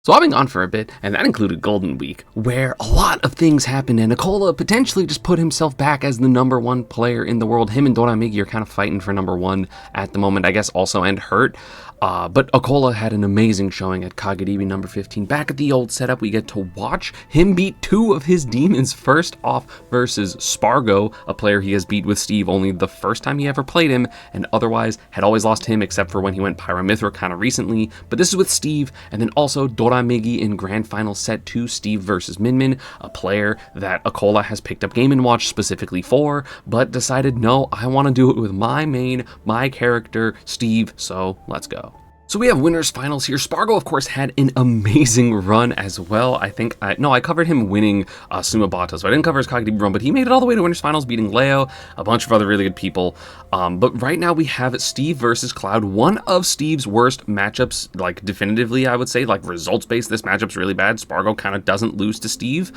So I've been gone for a bit, and that included Golden Week, where a lot of things happened, and Acola potentially just put himself back as the #1 player in the world. Him and Doramigi are kind of fighting for #1 at the moment, I guess also, and Hurt. But Acola had an amazing showing at Kagaribi #15. Back at the old setup, we get to watch him beat 2 of his demons, first off versus Spargo, a player he has beat with Steve only the first time he ever played him, and otherwise had always lost him except for when he went Pyramithra kind of recently. But this is with Steve, and then also Doramigi in Grand Final Set 2, Steve versus Min, a player that Acola has picked up Game & Watch specifically for, but decided, no, I want to do it with my main, my character, Steve, so let's go. So we have winners finals here. Spargo, of course, had an amazing run as well. I covered him winning Sumabata, so I didn't cover his Kagaribi run, but he made it all the way to winners finals, beating Leo, a bunch of other really good people. But right now we have Steve versus Cloud, one of Steve's worst matchups, like definitively, I would say, like results-based. This matchup's really bad. Spargo kind of doesn't lose to Steve,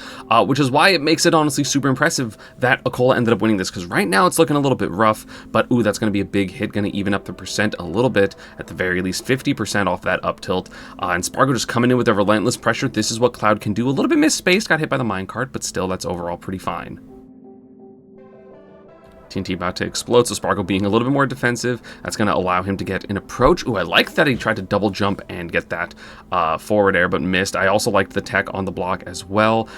which is why it makes it honestly super impressive that Acola ended up winning this, because right now it's looking a little bit rough, but ooh, that's going to be a big hit, going to even up the percent a little bit, at the very least 50% off that up tilt, and Spargo just coming in with a relentless pressure. This is what Cloud can do. A little bit misspaced, got hit by the minecart, but still, that's overall pretty fine. TNT about to explode, so Spargo being a little bit more defensive. That's going to allow him to get an approach. Ooh, I like that he tried to double jump and get that forward air, but missed. I also liked the tech on the block as well.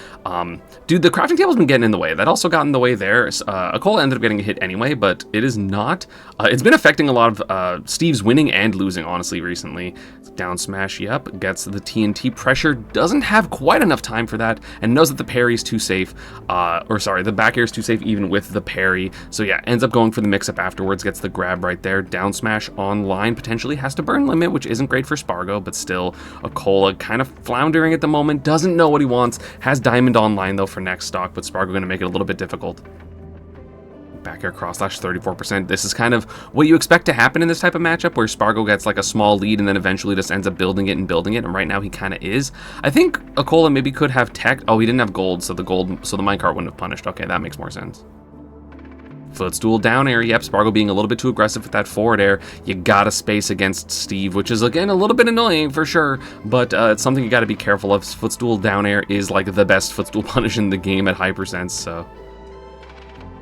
Dude, the crafting table's been getting in the way. That also got in the way there. Acola ended up getting a hit anyway, but it is not. It's been affecting a lot of Steve's winning and losing, honestly, recently. Down smash, yep, gets the TNT pressure. Doesn't have quite enough time for that, and knows that the parry's too safe. The back air's too safe even with the parry. So yeah, ends up going for the mix-up afterwards, gets the grab right there. Down smash online, potentially has to burn limit, which isn't great for Spargo, but still, Acola kind of floundering at the moment, doesn't know what he wants, has Diamond online though for next stock, but Spargo going to make it a little bit difficult. Back air cross slash 34%. This is kind of what you expect to happen in this type of matchup, where Spargo gets like a small lead and then eventually just ends up building it, and right now he kind of is. I think Acola maybe could have tech. Oh, he didn't have gold, so the minecart wouldn't have punished. Okay, that makes more sense. Footstool down air. Yep, Spargo being a little bit too aggressive with that forward air. You gotta space against Steve, which is again a little bit annoying for sure, but it's something you gotta be careful of. Footstool down air is like the best footstool punish in the game at high percents, so.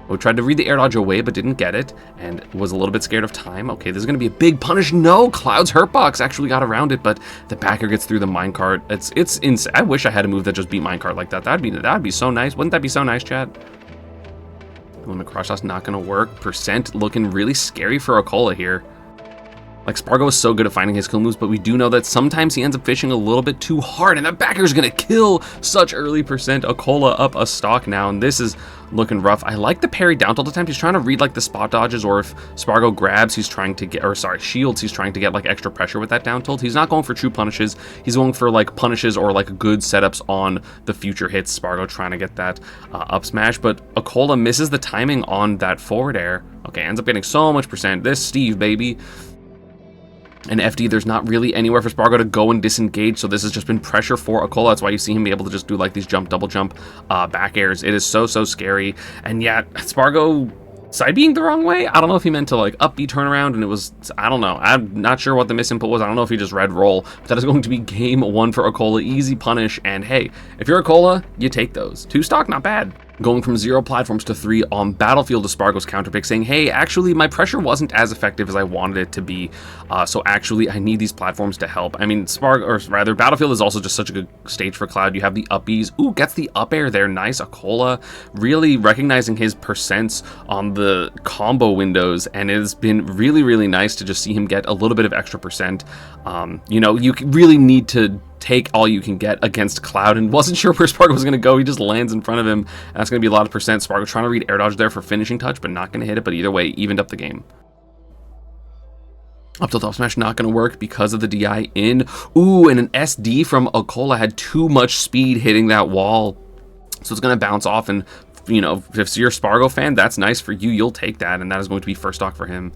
We tried to read the air dodge away, but didn't get it, and was a little bit scared of time. Okay, this is going to be a big punish. No, Cloud's hurtbox actually got around it, but the backer gets through the minecart. It's insane. I wish I had a move that just beat minecart like that. That'd be so nice. Wouldn't that be so nice, chat? Limit crush shot's not going to work. Percent looking really scary for Acola here. Like, Spargo is so good at finding his kill moves, but we do know that sometimes he ends up fishing a little bit too hard, and that backer's gonna kill such early percent. Acola up a stock now, and this is looking rough. I like the parry down tilt attempt. He's trying to read like the spot dodges, or if Spargo grabs, he's trying to get, shields, he's trying to get like extra pressure with that down tilt. He's not going for true punishes. He's going for like punishes or like good setups on the future hits. Spargo trying to get that up smash, but Acola misses the timing on that forward air. Okay, ends up getting so much percent. This Steve, baby. And FD, there's not really anywhere for Spargo to go and disengage, so this has just been pressure for Acola. That's why you see him be able to just do like these double jump back airs. It is so scary. And yeah, Spargo side being the wrong way. I don't know if he meant to like up B turnaround, and it was, I don't know. I'm not sure what the misinput was. I don't know if he just read roll, but that is going to be game 1 for Acola. Easy punish, and hey, if you're Acola, you take those. 2 stock, not bad. Going from 0 platforms to 3 on Battlefield to Spargo's counterpick, saying, hey, actually, my pressure wasn't as effective as I wanted it to be, so actually, I need these platforms to help. I mean, Battlefield is also just such a good stage for Cloud. You have the up Bs. Ooh, gets the up air there. Nice. Acola really recognizing his percents on the combo windows, and it has been really nice to just see him get a little bit of extra percent. You know, you really need to take all you can get against Cloud, and wasn't sure where Spargo was going to go. He just lands in front of him. That's going to be a lot of percent. Spargo trying to read air dodge there for finishing touch, but not going to hit it. But either way, evened up the game. Up tilt up smash not going to work because of the DI in. Ooh, and an SD from Acola had too much speed hitting that wall, so it's going to bounce off. And you know, if you're a Spargo fan, that's nice for you. You'll take that, and that is going to be first stock for him.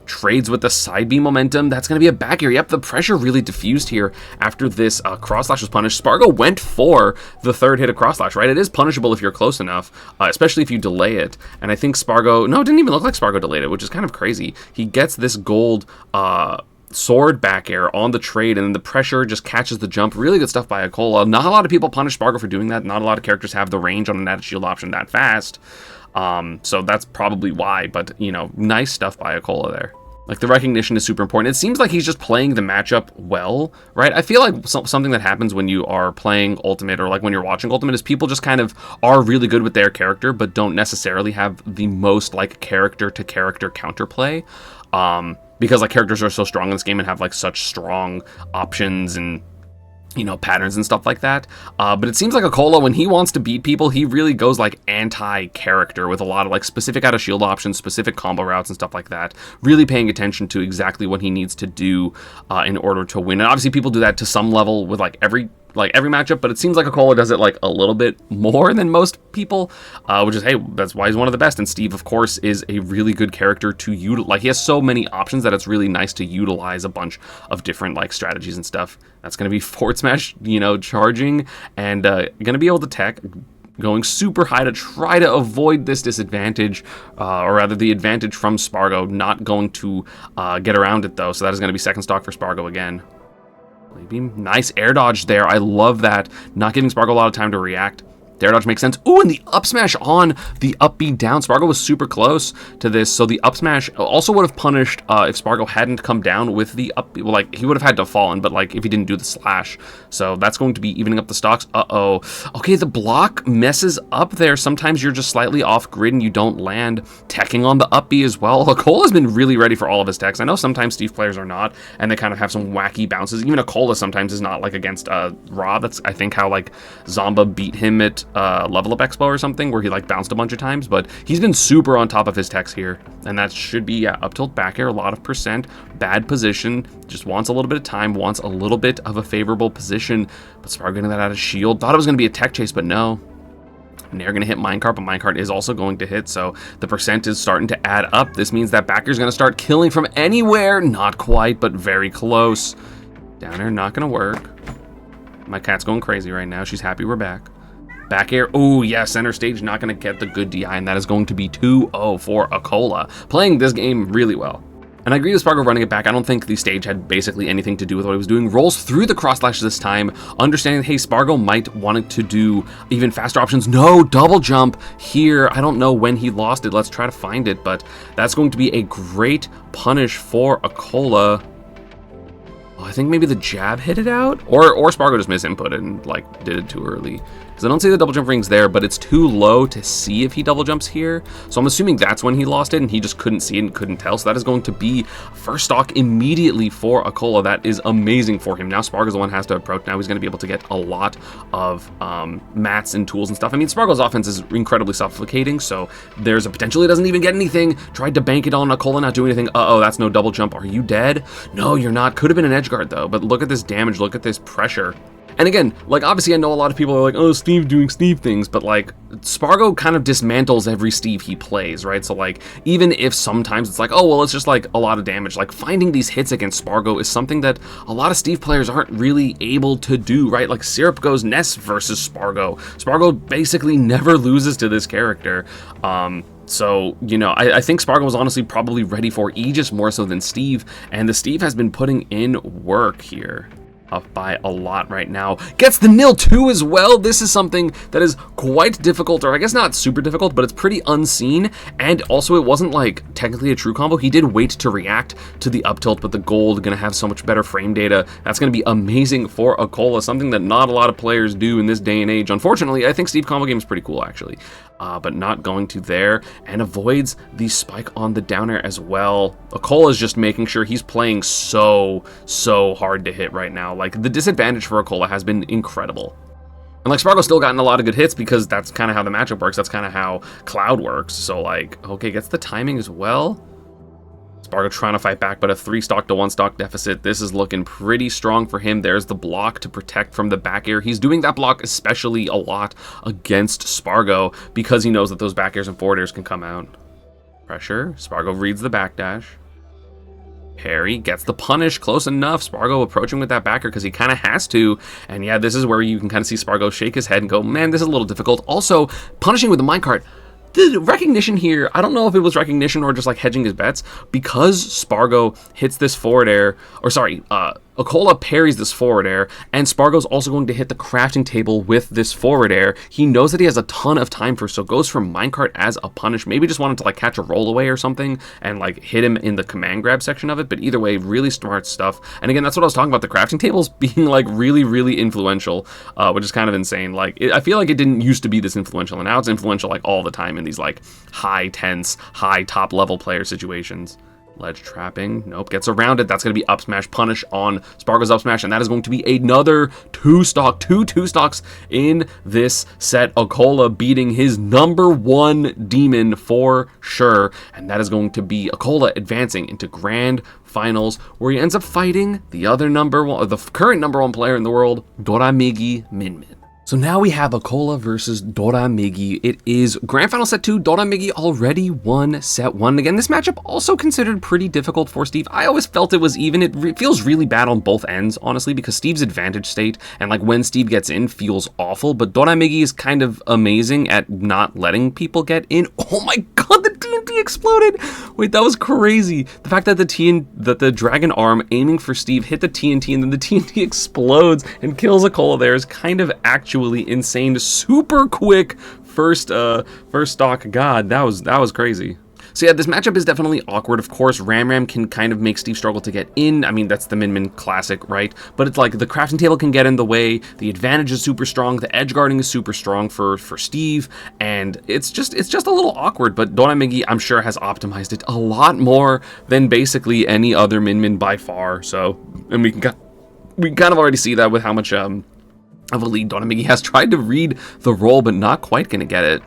Trades with the side B momentum. That's going to be a back air. Yep, the pressure really diffused here after this cross slash was punished. Spargo went for the third hit of cross slash, right? It is punishable if you're close enough, especially if you delay it. And I think Spargo, no, it didn't even look like Spargo delayed it, which is kind of crazy. He gets this gold sword back air on the trade, and then the pressure just catches the jump. Really good stuff by Acola. Not a lot of people punish Spargo for doing that. Not a lot of characters have the range on an added shield option that fast. So that's probably why, but, you know, nice stuff by Acola there. Like, the recognition is super important. It seems like he's just playing the matchup well, right? I feel like something that happens when you are playing Ultimate, or like when you're watching Ultimate, is people just kind of are really good with their character, but don't necessarily have the most, like, character-to-character counterplay. Because, like, characters are so strong in this game and have, like, such strong options and, you know, patterns and stuff like that. But it seems like Acola, when he wants to beat people, he really goes like anti-character with a lot of like specific out of shield options, specific combo routes and stuff like that. Really paying attention to exactly what he needs to do in order to win. And obviously people do that to some level with like every matchup, but it seems like Acola does it like a little bit more than most people, which is, hey, that's why he's one of the best. And Steve, of course, is a really good character to utilize. Like, he has so many options that it's really nice to utilize a bunch of different like strategies and stuff. That's going to be forward smash, you know, charging, and going to be able to tech, going super high to try to avoid this disadvantage, or rather the advantage from Spargo. Not going to get around it though, so that is going to be second stock for Spargo again. Nice air dodge there. I love that. Not giving Spargo a lot of time to react. The air dodge makes sense. Ooh, and the up smash on the up B down. Spargo was super close to this, so the up smash also would have punished if Spargo hadn't come down with the up B. Well, like, he would have had to fallen, but like if he didn't do the slash. So that's going to be evening up the stocks. Uh-oh. Okay, the block messes up there. Sometimes you're just slightly off grid and you don't land. Teching on the up B as well. Acola's been really ready for all of his techs. I know sometimes Steve players are not, and they kind of have some wacky bounces. Even Acola sometimes is not, like against Ra. That's, I think, how like Zomba beat him at Level Up Expo or something, where he like bounced a bunch of times. But he's been super on top of his techs here, and that should be up tilt back air, a lot of percent, bad position, just wants a little bit of time, wants a little bit of a favorable position. But Spargo getting that out of shield, thought it was going to be a tech chase, but no. Nair going to hit minecart, but minecart is also going to hit, so the percent is starting to add up. This means that back air is going to start killing from anywhere. Not quite, but very close. Down air not going to work. My cat's going crazy right now. She's happy we're back. Back air, oh yeah, center stage not going to get the good DI, and that is going to be 2-0 for Acola. Playing this game really well. And I agree with Spargo running it back. I don't think the stage had basically anything to do with what he was doing. Rolls through the cross slash this time, understanding, hey, Spargo might want to do even faster options. No, double jump here. I don't know when he lost it. Let's try to find it, but that's going to be a great punish for Acola. Oh, I think maybe the jab hit it out, or Spargo just misinputted and like did it too early. Because I don't see the double jump rings there, but it's too low to see if he double jumps here. So I'm assuming that's when he lost it and he just couldn't see it and couldn't tell. So that is going to be first stock immediately for Acola. That is amazing for him. Now Spargo's the one has to approach. Now he's going to be able to get a lot of mats and tools and stuff. I mean, Spargo's offense is incredibly suffocating, so there's a potential he doesn't even get anything. Tried to bank it on Acola, not do anything. Uh-oh, that's no double jump. Are you dead? No, you're not. Could have been an edge guard though, but look at this damage. Look at this pressure. And again, like, obviously I know a lot of people are like, oh, Steve doing Steve things, but like, Spargo kind of dismantles every Steve he plays, right? So like, even if sometimes it's like, oh, well, it's just like a lot of damage, like finding these hits against Spargo is something that a lot of Steve players aren't really able to do, right? Like Syrup goes Ness versus Spargo. Spargo basically never loses to this character. So, you know, I think Spargo was honestly probably ready for Aegis more so than Steve, and the Steve has been putting in work here. Up by a lot right now. Gets the nil 2 as well. This is something that is quite difficult, or I guess not super difficult, but it's pretty unseen. And also it wasn't like technically a true combo. He did wait to react to the up tilt, but the gold gonna have so much better frame data. That's gonna be amazing for Acola, something that not a lot of players do in this day and age. Unfortunately, I think Steve combo game is pretty cool actually. But not going to there, and avoids the spike on the down air as well. Acola is just making sure he's playing so hard to hit right now. Like, the disadvantage for Acola has been incredible. And like, Spargo's still gotten a lot of good hits because that's kind of how the matchup works. That's kind of how Cloud works. So like, okay, gets the timing as well. Spargo trying to fight back, but a 3 stock to 1 stock deficit. This is looking pretty strong for him. There's the block to protect from the back air. He's doing that block especially a lot against Spargo because he knows that those back airs and forward airs can come out. Pressure. Spargo reads the backdash. Parry gets the punish close enough. Spargo approaching with that backer because he kind of has to. And yeah, this is where you can kind of see Spargo shake his head and go, man, this is a little difficult. Also, punishing with the minecart. the recognition here, I don't know if it was recognition or just like hedging his bets, because Spargo hits this forward air, or sorry, Acola parries this forward air, and Spargo's also going to hit the crafting table with this forward air. He knows that he has a ton of time for, so goes for minecart as a punish. Maybe just wanted to like catch a roll away or something and like hit him in the command grab section of it, but either way, really smart stuff. And again, that's what I was talking about, the crafting tables being like really, really influential, which is kind of insane. Like, I feel like it didn't used to be this influential, and now it's influential like all the time in these like high tense, high top level player situations. Ledge trapping, nope, gets around it. That's going to be up smash punish on Spargo's up smash, and that is going to be another two stocks in this set. Acola beating his #1 demon for sure, and that is going to be Acola advancing into grand finals, where he ends up fighting the other the current #1 player in the world, Doramigi Min Min. So now we have Acola versus Doramigi. It is Grand Final Set 2. Doramigi already won Set 1. Again, this matchup also considered pretty difficult for Steve. I always felt it was even. It feels really bad on both ends, honestly, because Steve's advantage state, and like when Steve gets in, feels awful. But Doramigi is kind of amazing at not letting people get in. Oh my god, the TNT exploded! Wait, that was crazy. The fact that the dragon arm aiming for Steve hit the TNT, and then the TNT explodes and kills Acola there is kind of actually insane. Super quick first stock. God, that was crazy. So yeah, this matchup is definitely awkward. Of course, Ram can kind of make Steve struggle to get in. I mean, that's the Min Min classic, right? But it's like the crafting table can get in the way. The advantage is super strong. The edge guarding is super strong for Steve, and it's just a little awkward. But Doramigi, I'm sure, has optimized it a lot more than basically any other Min Min by far. So, and we kind of already see that with how much of a lead Doramigi has. Tried to read the roll, but not quite gonna get it.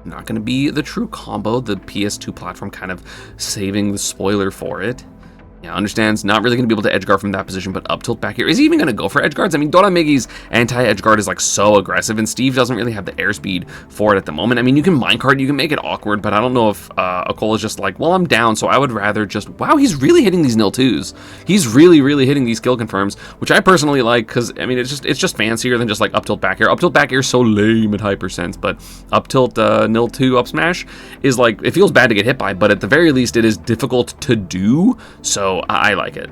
Not gonna be the true combo. The PS2 platform kind of saving the spoiler for it. Yeah, understands, not really going to be able to edge guard from that position, but up tilt back here. Is he even going to go for edge guards? I mean, Doramigi's anti-edge guard is like so aggressive, and Steve doesn't really have the airspeed for it at the moment. I mean, you can minecart, you can make it awkward, but I don't know if Acola's just like, well, I'm down, so I would rather just... Wow, he's really hitting these nil twos. He's really, really hitting these kill confirms, which I personally like, because, I mean, it's just fancier than just like up tilt back air. Up tilt back air is so lame at hypersense, but up tilt nil two up smash is like, it feels bad to get hit by, but at the very least, it is difficult to do, so I like it.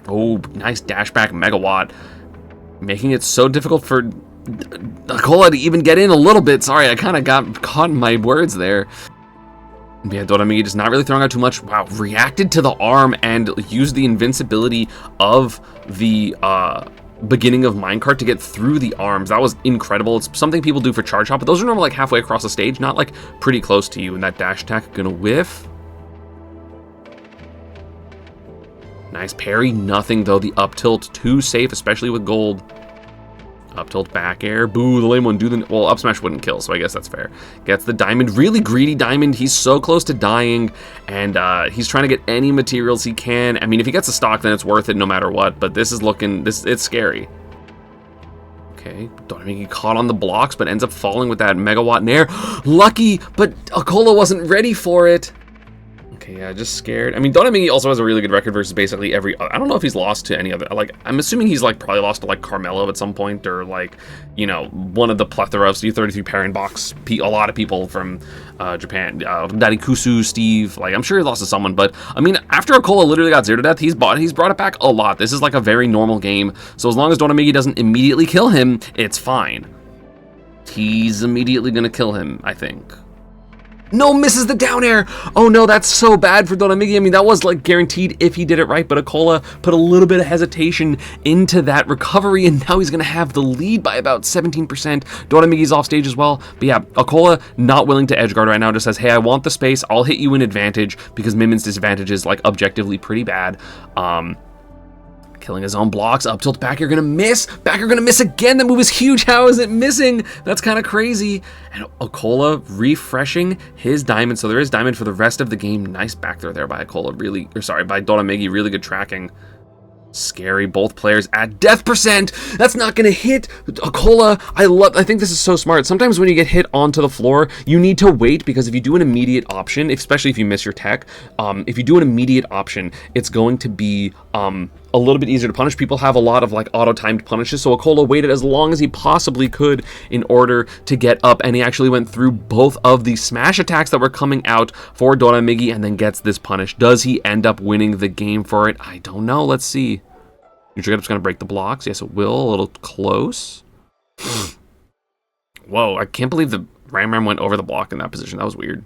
Oh, nice dash back megawatt, making it so difficult for Acola to even get in a little bit. Sorry, I kind of got caught in my words there. Yeah, Doramigi just not really throwing out too much. Wow, reacted to the arm and used the invincibility of the beginning of minecart to get through the arms. That was incredible. It's something people do for charge hop, but those are normally like halfway across the stage, not like pretty close to you. And that dash attack gonna whiff. Nice parry, nothing though. The up tilt, too safe, especially with gold. Up tilt back air, boo, the lame one, well, up smash wouldn't kill, so I guess that's fair. Gets the diamond, really greedy diamond. He's so close to dying, and he's trying to get any materials he can. I mean, if he gets a stock, then it's worth it no matter what, but this is looking, it's scary. Okay, Doramigi caught on the blocks, but ends up falling with that megawatt nair. Lucky, but Acola wasn't ready for it. Okay, yeah, just scared. I mean, Doramigi also has a really good record versus basically every... I don't know if he's lost to any other... Like, I'm assuming he's, like, probably lost to, like, Carmelo at some point, or, like, you know, one of the plethora of Steve 33 pairing box... A lot of people from Japan. Darikusu, Steve... Like, I'm sure he lost to someone, but, I mean, after Acola literally got 0 to death, he's brought it back a lot. This is, like, a very normal game, so as long as Doramigi doesn't immediately kill him, it's fine. He's immediately gonna kill him, I think. No, misses the down air. Oh no, that's so bad for Doramigi. I mean, that was like guaranteed if he did it right, but Acola put a little bit of hesitation into that recovery, and now he's gonna have the lead by about 17%. Doramigi's off stage as well. But yeah, Acola not willing to edge guard right now, just says, hey, I want the space, I'll hit you in advantage, because Min Min's disadvantage is like objectively pretty bad. Killing his own blocks. Up tilt back, you're gonna miss. Back, you're gonna miss again. That move is huge. How is it missing? That's kind of crazy. And Acola refreshing his diamond. So there is diamond for the rest of the game. Nice back throw there by Acola. By Doramigi. Really good tracking. Scary. Both players at death percent. That's not gonna hit. Acola, I think this is so smart. Sometimes when you get hit onto the floor, you need to wait, because if you do an immediate option, especially if you miss your tech, if you do an immediate option, it's going to be a little bit easier to punish. People have a lot of like auto-timed punishes, so Acola waited as long as he possibly could in order to get up, and he actually went through both of the smash attacks that were coming out for Doramigi and then gets this punish. Does he end up winning the game for it? I don't know. Let's see. Neutral getup's going to break the blocks. Yes, it will. A little close. Whoa, I can't believe the Ram went over the block in that position. That was weird.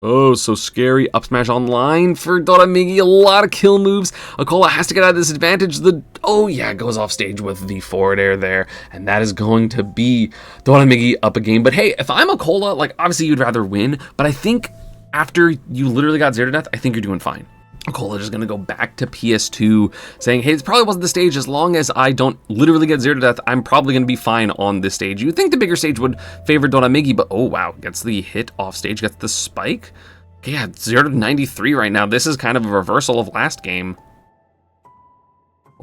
Oh, so scary. Up smash online for Doramigi. A lot of kill moves. Acola has to get out of this advantage. Oh yeah, goes off stage with the forward air there. And that is going to be Doramigi up a game. But hey, if I'm Acola, like obviously you'd rather win. But I think after you literally got 0 to death, I think you're doing fine. Acola just going to go back to PS2 saying, hey, this probably wasn't the stage. As long as I don't literally get 0 to death, I'm probably going to be fine on this stage. You'd think the bigger stage would favor Doramigi, but oh wow, gets the hit off stage, gets the spike. Okay, yeah, 0 to 93 right now. This is kind of a reversal of last game.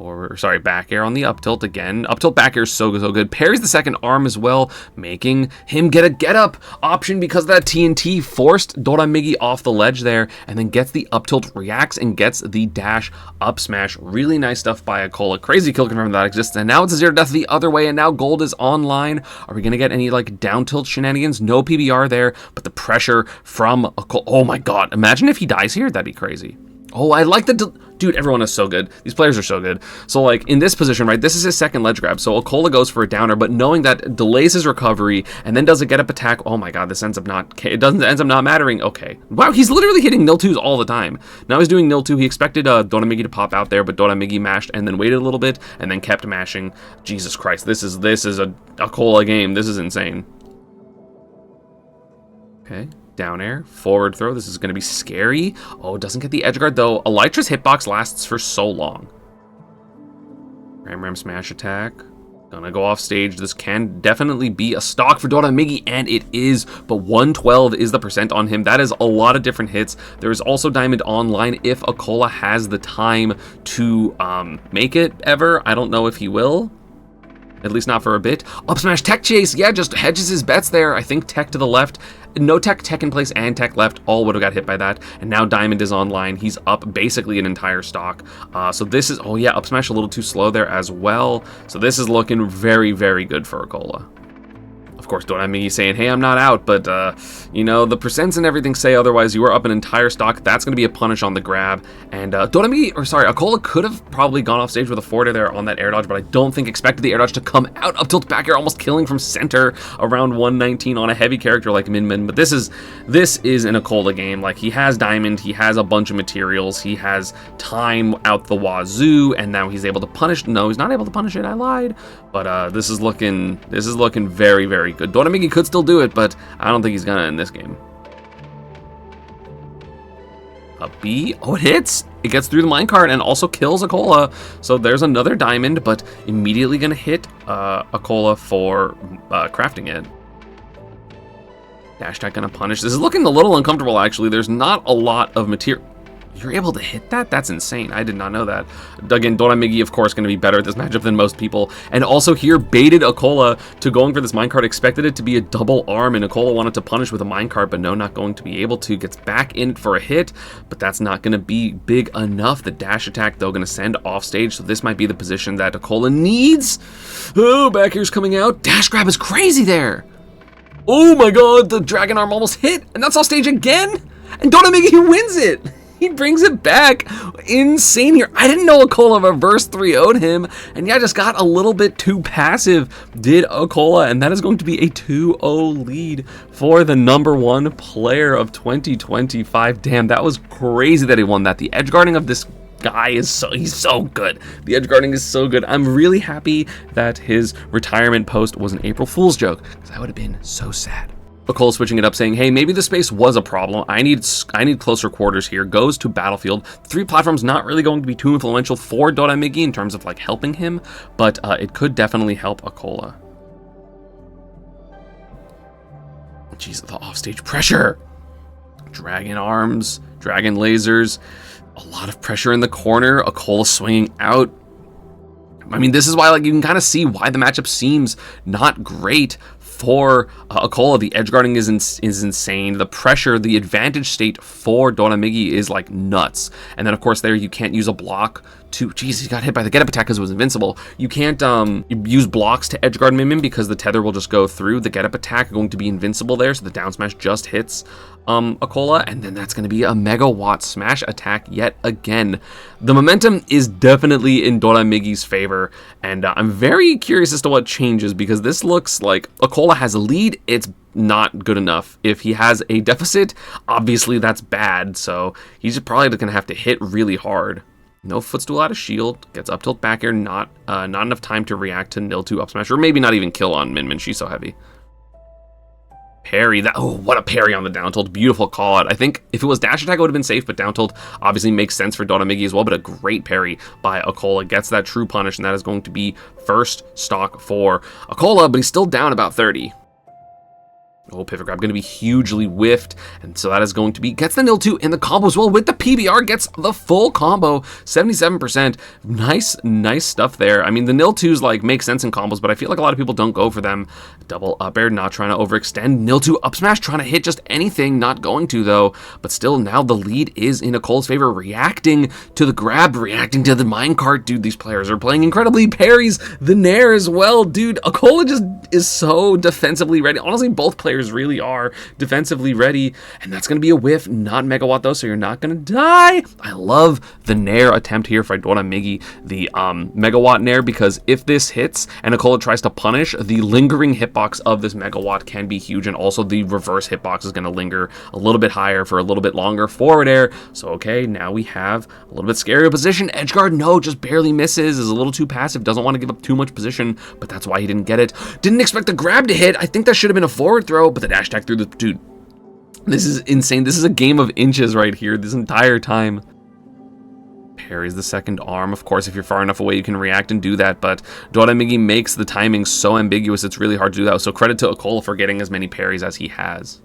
Or, sorry, back air on the up tilt again. Up tilt back air is so good. Parries the second arm as well, making him get a get up option because that TNT forced Doramigi off the ledge there, and then gets the up tilt, reacts, and gets the dash up smash. Really nice stuff by Acola. Crazy kill confirm that exists, and now it's a 0 to death the other way, and now gold is online. Are we going to get any like down tilt shenanigans? No PBR there, but the pressure from Acola. Oh my god, imagine if he dies here. That'd be crazy. Oh, I like the... Dude, everyone is so good. These players are so good. So, like, in this position, right, this is his second ledge grab. So, Acola goes for a downer, but knowing that delays his recovery and then does a get-up attack. Oh, my God, this ends up not... It ends up not mattering. Okay. Wow, he's literally hitting nil 2s all the time. Now he's doing nil 2. He expected Doramigi to pop out there, but Doramigi mashed and then waited a little bit and then kept mashing. Jesus Christ, this is a Acola game. This is insane. Okay. Down air, forward throw. This is going to be scary. Oh, doesn't get the edge guard though. Elytra's hitbox lasts for so long. Ram smash attack. Gonna go off stage. This can definitely be a stock for Doramigi, and it is, but 112 is the percent on him. That is a lot of different hits. There is also Diamond online if Acola has the time to make it ever. I don't know if he will. At least not for a bit. Up smash tech chase. Yeah, just hedges his bets there. I think tech to the left. No tech in place, and tech left. All would have got hit by that. And now Diamond is online. He's up basically an entire stock. So this is... Oh yeah, up smash a little too slow there as well. So this is looking very, very good for Acola. Of course, Doramigi saying, hey, I'm not out, but, you know, the percents and everything say otherwise. You are up an entire stock. That's going to be a punish on the grab. And Acola could have probably gone off stage with a forward air there on that air dodge, but I don't think expected the air dodge to come out. Up tilt back air, almost killing from center around 119 on a heavy character like Min. But this is an Acola game. Like, he has Diamond, he has a bunch of materials, he has time out the wazoo, and now he's able to punish. No, he's not able to punish it. I lied. But this is looking very, very good. Doramigi could still do it, but I don't think he's gonna in this game. A B. Oh, it hits. It gets through the minecart and also kills Acola. So there's another diamond, but immediately gonna hit Acola for crafting it. Dash attack gonna punish. This is looking a little uncomfortable, actually. There's not a lot of material. You're able to hit that? That's insane. I did not know that. Again, Doramigi, of course, going to be better at this matchup than most people. And also here, baited Acola to going for this minecart. Expected it to be a double arm, and Acola wanted to punish with a minecart, but no, not going to be able to. Gets back in for a hit, but that's not going to be big enough. The dash attack, though, going to send off stage, so this might be the position that Acola needs. Oh, back air's coming out. Dash grab is crazy there. Oh my god, the dragon arm almost hit, and that's off stage again. And Doramigi wins it. He brings it back. Insane here. I didn't know Acola reverse 3-0'd him. And yeah, just got a little bit too passive, did Acola. And that is going to be a 2-0 lead for the #1 player of 2025. Damn, that was crazy that he won that. The edge guarding of this guy is he's so good. The edge guarding is so good. I'm really happy that his retirement post was an April Fool's joke, because I would have been so sad. Acola switching it up, saying, hey, maybe the space was a problem. I need closer quarters here. Goes to Battlefield. 3 platforms not really going to be too influential for Doramigi in terms of like helping him, but it could definitely help Acola. Jeez, the offstage pressure. Dragon arms, dragon lasers, a lot of pressure in the corner. Acola swinging out. I mean, this is why, like, you can kind of see why the matchup seems not great for Acola. The edge guarding is insane. The pressure, the advantage state for Doramigi is like nuts. And then of course there you can't use a block to, geez, he got hit by the get up attack because it was invincible. You can't use blocks to edgeguard Min Min because the tether will just go through. The get up attack going to be invincible there, so the down smash just hits Acola, and then that's going to be a megawatt smash attack yet again. The momentum is definitely in Doramiggy's favor, and I'm very curious as to what changes, because this looks like Acola has a lead. It's not good enough. If he has a deficit, obviously that's bad, so he's probably going to have to hit really hard. No footstool out of shield, gets up tilt back air, not enough time to react to nil 2 up smash, or maybe not even kill on Min Min, she's so heavy. Parry, that, oh, what a parry on the down tilt, beautiful call out. I think if it was dash attack, it would have been safe, but down tilt obviously makes sense for Doramiggy as well, but a great parry by Acola, gets that true punish, and that is going to be first stock for Acola, but he's still down about 30. Oh, pivot grab going to be hugely whiffed, and so that is going to be, gets the nil 2 in the combo as well with the PBR, gets the full combo, 77%. Nice stuff there. I mean, the nil 2s like make sense in combos, but I feel like a lot of people don't go for them. Double up air, not trying to overextend. Nil 2 up smash, trying to hit just anything, not going to though, but still now the lead is in Acola's favor, reacting to the grab, reacting to the minecart. Dude, these players are playing incredibly. Parries the nair as well, dude. Acola just is so defensively ready. Honestly, both players really are defensively ready, and that's going to be a whiff, not megawatt though, so you're not going to die. I love the nair attempt here for Doramiggy, the megawatt nair, because if this hits and Acola tries to punish, the lingering hitbox of this megawatt can be huge, and also the reverse hitbox is going to linger a little bit higher for a little bit longer. Forward air, so okay, now we have a little bit scarier position. Edgeguard, no, just barely misses, is a little too passive, doesn't want to give up too much position, but that's why he didn't get it. Didn't expect the grab to hit. I think that should have been a forward throw, but the dash attack through the, dude, this is insane. This is a game of inches right here this entire time. Parries the second arm. Of course, if you're far enough away, you can react and do that, but Doramiggy makes the timing so ambiguous, it's really hard to do that. So credit to Acola for getting as many parries as he has.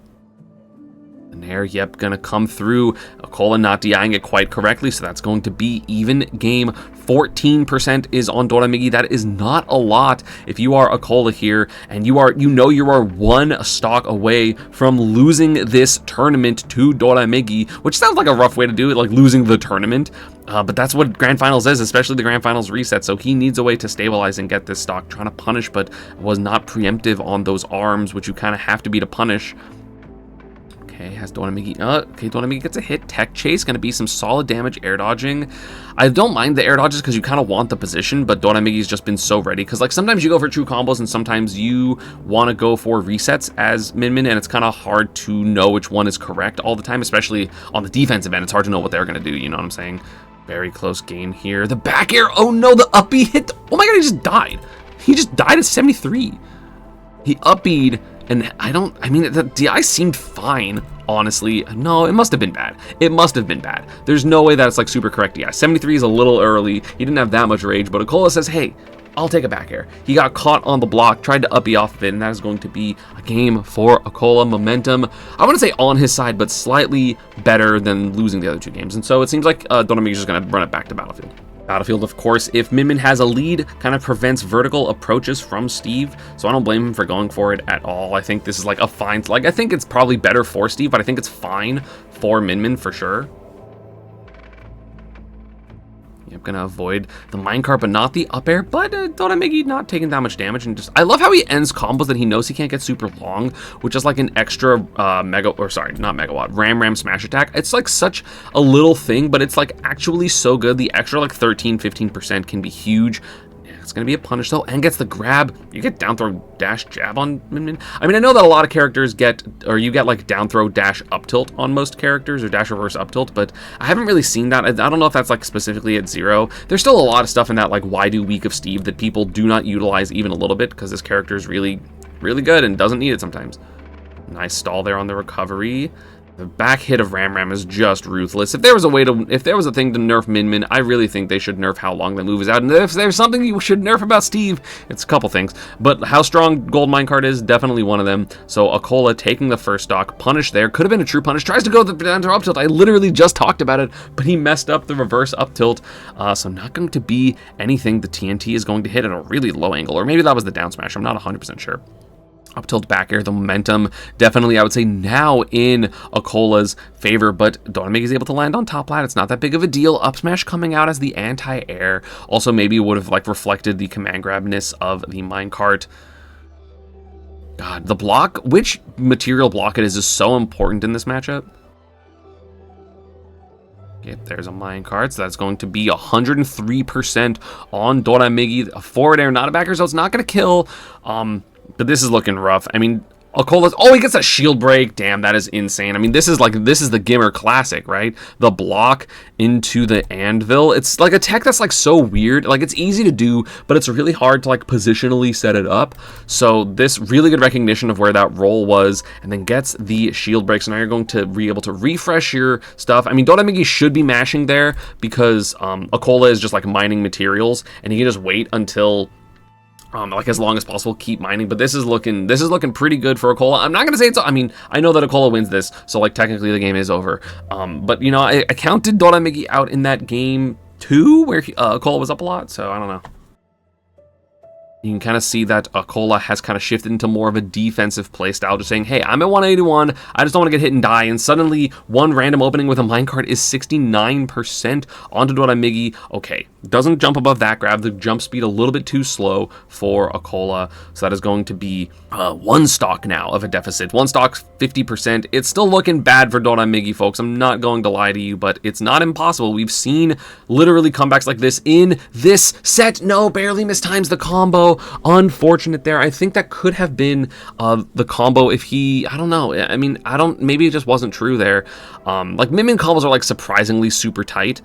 The nair, yep, gonna come through. Acola not DIing it quite correctly, so that's going to be even game. 14% is on Doramiggy. That is not a lot if you are Acola here, and you are one stock away from losing this tournament to Doramiggy, which sounds like a rough way to do it, like losing the tournament. But that's what Grand Finals is, especially the Grand Finals reset, so he needs a way to stabilize and get this stock. Trying to punish, but was not preemptive on those arms, which you kind of have to be to punish. Okay, has Doramiggy, okay, Doramiggy gets a hit. Tech chase, gonna be some solid damage, air dodging. I don't mind the air dodges because you kind of want the position, but Doramiggy's just been so ready, because like sometimes you go for true combos and sometimes you want to go for resets as Min Min, and it's kind of hard to know which one is correct all the time, especially on the defensive end. It's hard to know what they're gonna do, you know what I'm saying? Very close game here. The back air, oh no, the up B hit, oh my god, he just died. He just died at 73. He up B'd, and I mean, the DI seemed fine, honestly. No, it must have been bad. It must have been bad. There's no way that it's like super correct DI. 73 is a little early. He didn't have that much rage, but Acola says, hey, I'll take a back air. He got caught on the block, tried to up B off of it, and that is going to be a game for Acola. Momentum, I wouldn't say on his side, but slightly better than losing the other two games. And so it seems like Doramiggy's just going to run it back to Battlefield. Battlefield, of course, if Min Min has a lead, kind of prevents vertical approaches from Steve, so I don't blame him for going for it at all. I think this is like a fine, like I think it's probably better for Steve, but I think it's fine for Min Min for sure. I'm gonna avoid the minecart, but not the up air. But Doramiggy not taking that much damage, and just I love how he ends combos that he knows he can't get super long, which is like an extra not megawatt, ram smash attack. It's like such a little thing, but it's like actually so good. The extra like 13-15% can be huge. It's going to be a punish though, and gets the grab. You get down throw dash jab on Min Min. I mean, I know that a lot of characters get, or you get like down throw dash up tilt on most characters, or dash reverse up tilt, but I haven't really seen that. I don't know if that's like specifically at zero. There's still a lot of stuff in that like why do weak of Steve that people do not utilize even a little bit, because this character is really, really good and doesn't need it sometimes. Nice stall there on the recovery. The back hit of Ram is just ruthless. If there was a thing to nerf Min Min, I really think they should nerf how long the move is out. And if there's something you should nerf about Steve, it's a couple things. But how strong Gold Minecart is, definitely one of them. So Acola taking the first stock, punish there. Could have been a true punish. Tries to go down to up tilt. I literally just talked about it, but he messed up the reverse up tilt. So not going to be anything the TNT is going to hit at a really low angle. Or maybe that was the down smash. I'm not 100% sure. Up tilt back air, the momentum definitely, I would say, now in Acola's favor, but Doramegi is able to land on top lat. It's not that big of a deal. Up smash coming out as the anti-air. Also, maybe would have like reflected the command grabness of the minecart. God, the block, which material block it is so important in this matchup. Okay, there's a minecart, so that's going to be 103% on Doramegi. A forward air, not a back air, so it's not going to kill. But this is looking rough. I mean, Acola's, oh, he gets a shield break. Damn, that is insane. I mean, this is the Gimmer classic, right? The block into the anvil. It's like a tech that's like so weird. Like, it's easy to do, but it's really hard to like positionally set it up. So this really good recognition of where that roll was, and then gets the shield break. So now you're going to be able to refresh your stuff. I mean, Doramegi should be mashing there because Acola is just like mining materials, and he can just wait until like as long as possible, keep mining. But this is looking pretty good for Acola. I'm not gonna say it's, I mean, I know that Acola wins this, so like technically the game is over. But you know, I counted Doramegi out in that game too, where Acola was up a lot. So I don't know. You can kind of see that Acola has kind of shifted into more of a defensive playstyle, just saying, hey, I'm at 181, I just don't want to get hit and die, and suddenly one random opening with a minecart is 69% onto Doramegi. Okay, doesn't jump above that grab, the jump speed a little bit too slow for Acola, so that is going to be one stock now of a deficit. One stock, 50%. It's still looking bad for Doramegi, folks. I'm not going to lie to you, but it's not impossible. We've seen literally comebacks like this in this set. No, barely mistimes the combo. Unfortunate there. I think that could have been the combo if he, I don't know. I mean, maybe it just wasn't true there. Like Min combos are like surprisingly super tight.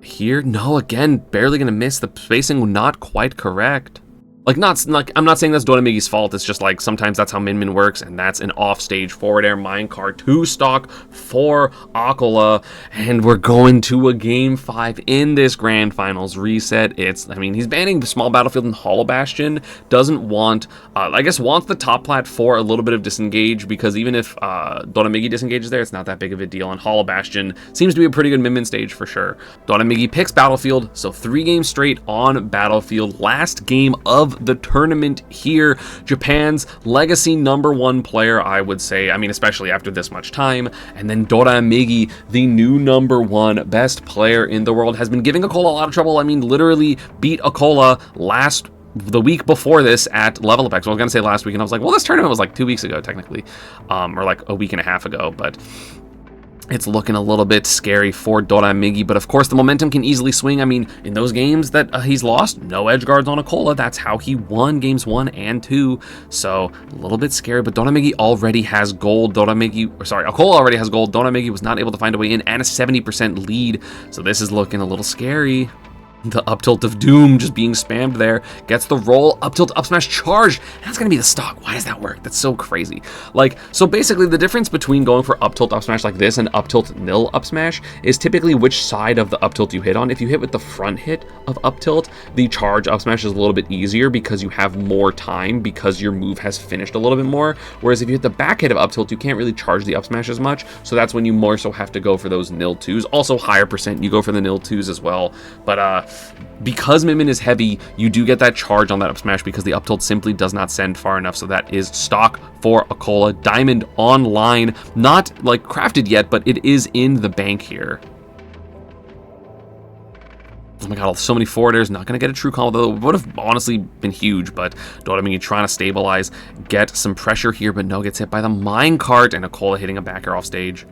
Here, no, again, barely gonna miss. The spacing not quite correct. Like, I'm not saying that's Doramegi's fault, it's just like sometimes that's how Min works, and that's an offstage forward air minecart 2-stock for Acola, and we're going to a game 5 in this grand finals reset. I mean, he's banning the small battlefield and Hollow Bastion, doesn't want, I guess wants the top plat for a little bit of disengage, because even if Doramegi disengages there, it's not that big of a deal, and Hollow Bastion seems to be a pretty good Min stage for sure. Doramegi picks battlefield, so 3 games straight on battlefield. Last game of the tournament here. Japan's legacy #1 player, I would say. I mean, especially after this much time. And then Doramegi, the new #1 best player in the world, has been giving Acola a lot of trouble. I mean, literally beat Acola the week before this at Level Up X. Well, I was gonna say last week, and I was like, well, this tournament was like 2 weeks ago, technically, or like a week and a half ago, but it's looking a little bit scary for Doramegi, but of course the momentum can easily swing. I mean, in those games that he's lost, no edge guards on Acola. That's how he won games 1 and 2. So a little bit scary, but Doramegi already has gold. Acola already has gold. Doramegi was not able to find a way in, and a 70% lead. So this is looking a little scary. The up tilt of doom just being spammed there. Gets the roll, up tilt, up smash, charge. That's gonna be the stock. Why does that work? That's so crazy. Like, so basically the difference between going for up tilt, up smash like this and up tilt, nil up smash is typically which side of the up tilt you hit on. If you hit with the front hit of up tilt, the charge up smash is a little bit easier because you have more time because your move has finished a little bit more. Whereas if you hit the back hit of up tilt, you can't really charge the up smash as much. So that's when you more so have to go for those nil twos. Also higher percent, you go for the nil twos as well. But because Min is heavy, you do get that charge on that up smash because the up tilt simply does not send far enough. So that is stock for Acola. Diamond online, not like crafted yet, but it is in the bank here. Oh my god, so many forward airs, not going to get a true combo, though. It would have honestly been huge, but Doramegi trying to stabilize, get some pressure here, but no, gets hit by the minecart, and Acola hitting a back air off stage.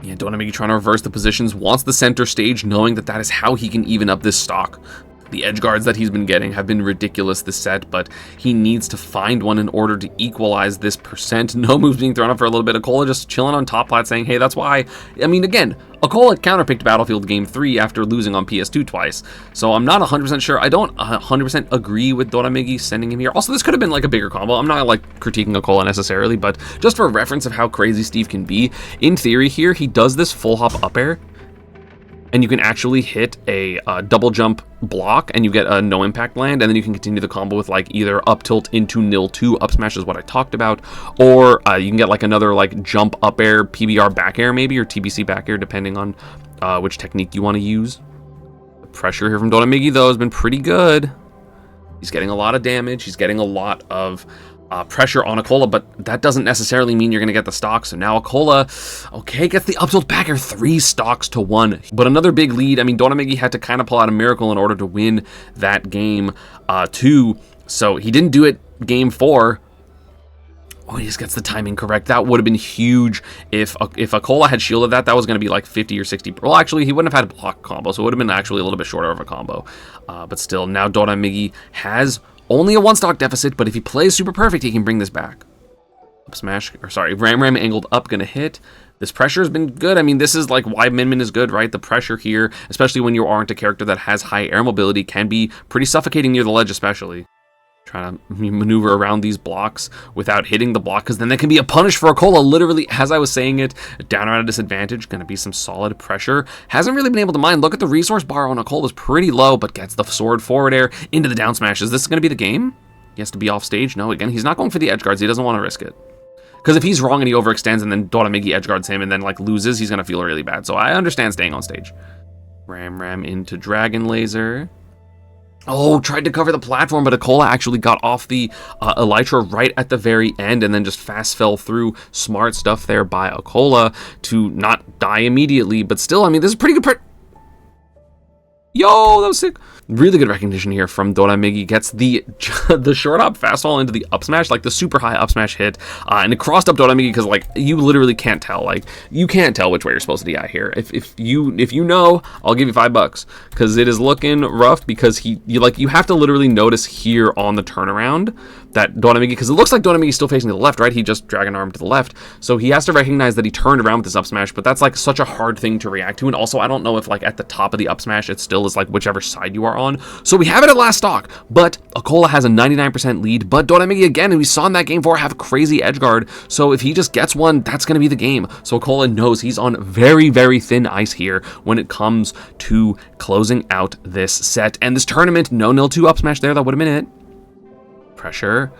Yeah, Doramegi trying to reverse the positions, wants the center stage, knowing that that is how he can even up this stock. The edge guards that he's been getting have been ridiculous this set, but he needs to find one in order to equalize this percent. No moves being thrown up for a little bit. Acola just chilling on top plat saying, hey, that's why. I mean, again, Acola counterpicked Battlefield Game 3 after losing on PS2 twice, so I'm not 100% sure. I don't 100% agree with Doramegi sending him here. Also, this could have been like a bigger combo. I'm not like critiquing Acola necessarily, but just for reference of how crazy Steve can be, in theory here, he does this full hop up air, and you can actually hit a double jump block and you get a no impact land, and then you can continue the combo with like either up tilt into nil 2 up smash is what I talked about, or you can get like another like jump up air, PBR back air maybe, or TBC back air depending on which technique you want to use. The pressure here from Doramegi though has been pretty good. He's getting a lot of damage. He's getting a lot of pressure on Acola, but that doesn't necessarily mean you're going to get the stock. So now Acola, okay, gets the up tilt back air, 3 stocks to 1. But another big lead. I mean, Doramegi had to kind of pull out a miracle in order to win that game 2. So he didn't do it game 4. Oh, he just gets the timing correct. That would have been huge if Acola had shielded that. That was going to be like 50 or 60. Well, actually, he wouldn't have had a block combo, so it would have been actually a little bit shorter of a combo. But still, now Doramegi has only a 1 stock deficit, but if he plays super perfect, he can bring this back. Up smash, or sorry, Ram angled up, gonna hit. This pressure has been good. I mean, this is like why Min is good, right? The pressure here, especially when you aren't a character that has high air mobility, can be pretty suffocating near the ledge, especially. Trying to maneuver around these blocks without hitting the block, because then that can be a punish for Acola. Literally, as I was saying it, down around a disadvantage, going to be some solid pressure. Hasn't really been able to mine. Look at the resource bar on Acola's pretty low, but gets the sword forward air into the down smash. Is this going to be the game? He has to be off stage? No, again, he's not going for the edge guards. He doesn't want to risk it. Because if he's wrong and he overextends and then Doramegi edge guards him and then like loses, he's going to feel really bad. So I understand staying on stage. Ram into Dragon Laser. Oh, tried to cover the platform, but Acola actually got off the Elytra right at the very end and then just fast fell through. Smart stuff there by Acola to not die immediately, but still, I mean, this is pretty good. Yo, that was sick. Really good recognition here from Doramegi. Gets the short hop fastball into the up smash, like the super high up smash hit, and it crossed up Doramegi because like you literally can't tell. Like you can't tell which way you're supposed to DI here. If you know, I'll give you $5 because it is looking rough because you have to literally notice here on the turnaround that Doramegi, because it looks like Doramegi is still facing to the left, right? He just dragon armed to the left, so he has to recognize that he turned around with this up smash. But that's like such a hard thing to react to, and also I don't know if like at the top of the up smash it still is like whichever side you are on. So we have it at last stock, but Acola has a 99% lead, but Doramegi again, and we saw in that game 4, have a crazy edge guard, so if he just gets one, that's going to be the game. So Acola knows he's on very, very thin ice here when it comes to closing out this set and this tournament. No 0-2 up smash there, that would have been it. Pressure.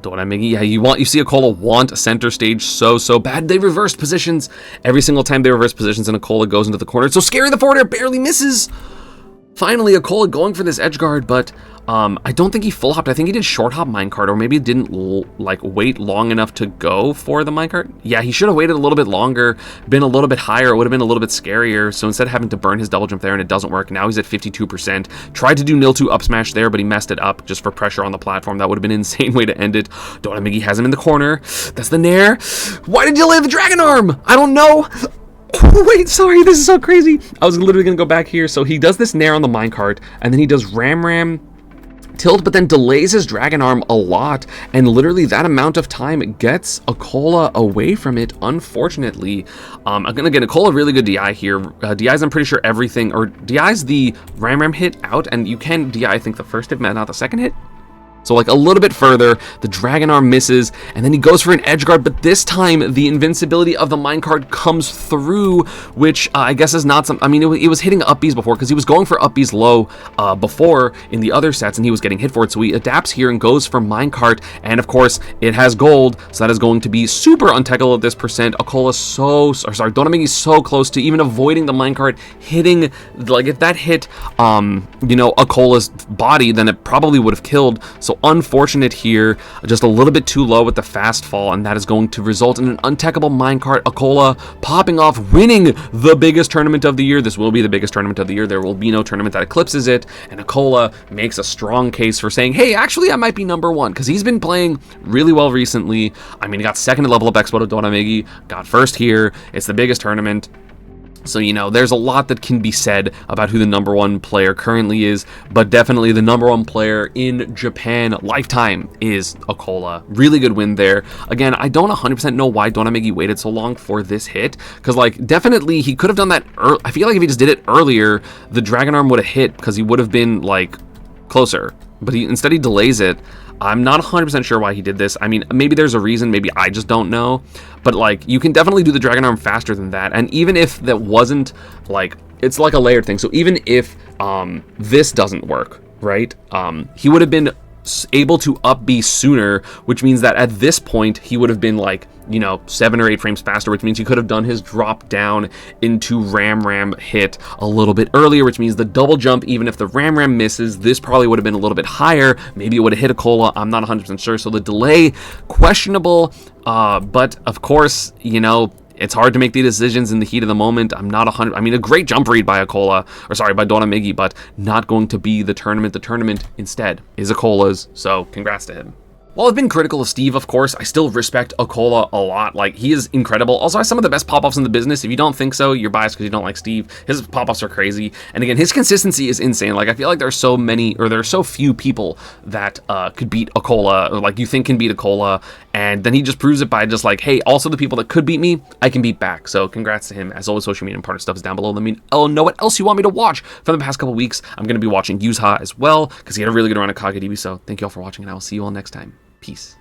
Doramegi, yeah, you see Acola want center stage so bad. They reversed positions every single time they reverse positions, and Acola goes into the corner. It's so scary, the forward air barely misses. Finally, Acola going for this edge guard, but I don't think he full hopped. I think he did short hop minecart, or maybe didn't like wait long enough to go for the minecart. Yeah, he should have waited a little bit longer, been a little bit higher. It would have been a little bit scarier. So instead of having to burn his double jump there and it doesn't work, now he's at 52%. Tried to do 0-2 up smash there, but he messed it up just for pressure on the platform. That would have been an insane way to end it. Doramegi has him in the corner. That's the nair. Why did you lay the dragon arm? I don't know. Wait, sorry, this is so crazy. I was literally gonna go back here. So he does this nair on the minecart, and then he does ram tilt, but then delays his dragon arm a lot, and literally that amount of time gets Acola away from it, unfortunately. I'm gonna get Acola really good DI here. DI's, I'm pretty sure everything, or DI's the ram hit out, and you can DI, I think, the first hit, not the second hit. So like a little bit further, the dragon arm misses, and then he goes for an edge guard, but this time the invincibility of the minecart comes through, which I guess is not some, I mean, it was hitting up Bs before, because he was going for up Bs low before in the other sets, and he was getting hit for it, so he adapts here and goes for minecart, and of course, it has gold, so that is going to be super untechable at this percent. Acola's Doramegi's so close to even avoiding the minecart hitting, like if that hit, Acola's body, then it probably would have killed. So unfortunate here, just a little bit too low with the fast fall, and that is going to result in an untechable minecart. Acola popping off, winning the biggest tournament of the year. This will be the biggest tournament of the year. There will be no tournament that eclipses it, and Acola makes a strong case for saying, hey, actually, I might be #1, because he's been playing really well recently. I mean, he got second at Level Up Expo to Doramegi, got first here. It's the biggest tournament. So, there's a lot that can be said about who the #1 player currently is, but definitely the #1 player in Japan lifetime is Acola. Really good win there. Again, I don't 100% know why Doramegi waited so long for this hit, because, definitely he could have done that early. I feel like if he just did it earlier, the Dragon Arm would have hit, because he would have been, closer. But instead he delays it. I'm not 100% sure why he did this. I mean, maybe there's a reason, maybe I just don't know. But you can definitely do the Dragon Arm faster than that. And even if that wasn't it's like a layered thing. So even if this doesn't work, right? He would have been able to up B sooner, which means that at this point he would have been like, you know, 7 or 8 frames faster, which means he could have done his drop down into Ram hit a little bit earlier, which means the double jump, even if the Ram misses, this probably would have been a little bit higher. Maybe it would have hit Acola. I'm not 100% sure. So the delay, questionable, but of course, you know, it's hard to make the decisions in the heat of the moment. I'm not 100. I mean, a great jump read by Acola, or sorry, by Donna Miggy, but not going to be the tournament. The tournament instead is Acola's. So congrats to him. While I've been critical of Steve, of course, I still respect Acola a lot. Like, he is incredible. Also has some of the best pop-offs in the business. If you don't think so, you're biased because you don't like Steve. His pop-offs are crazy. And again, his consistency is insane. Like, I feel like there are so few people that could beat Acola, or like you think can beat Acola. And then he just proves it by just like, hey, also the people that could beat me, I can beat back. So congrats to him. As always, social media and partner stuff is down below. Let me know what else you want me to watch from the past couple weeks. I'm going to be watching Yuzha as well because he had a really good run at Kagaribi. So thank you all for watching, and I will see you all next time. Peace.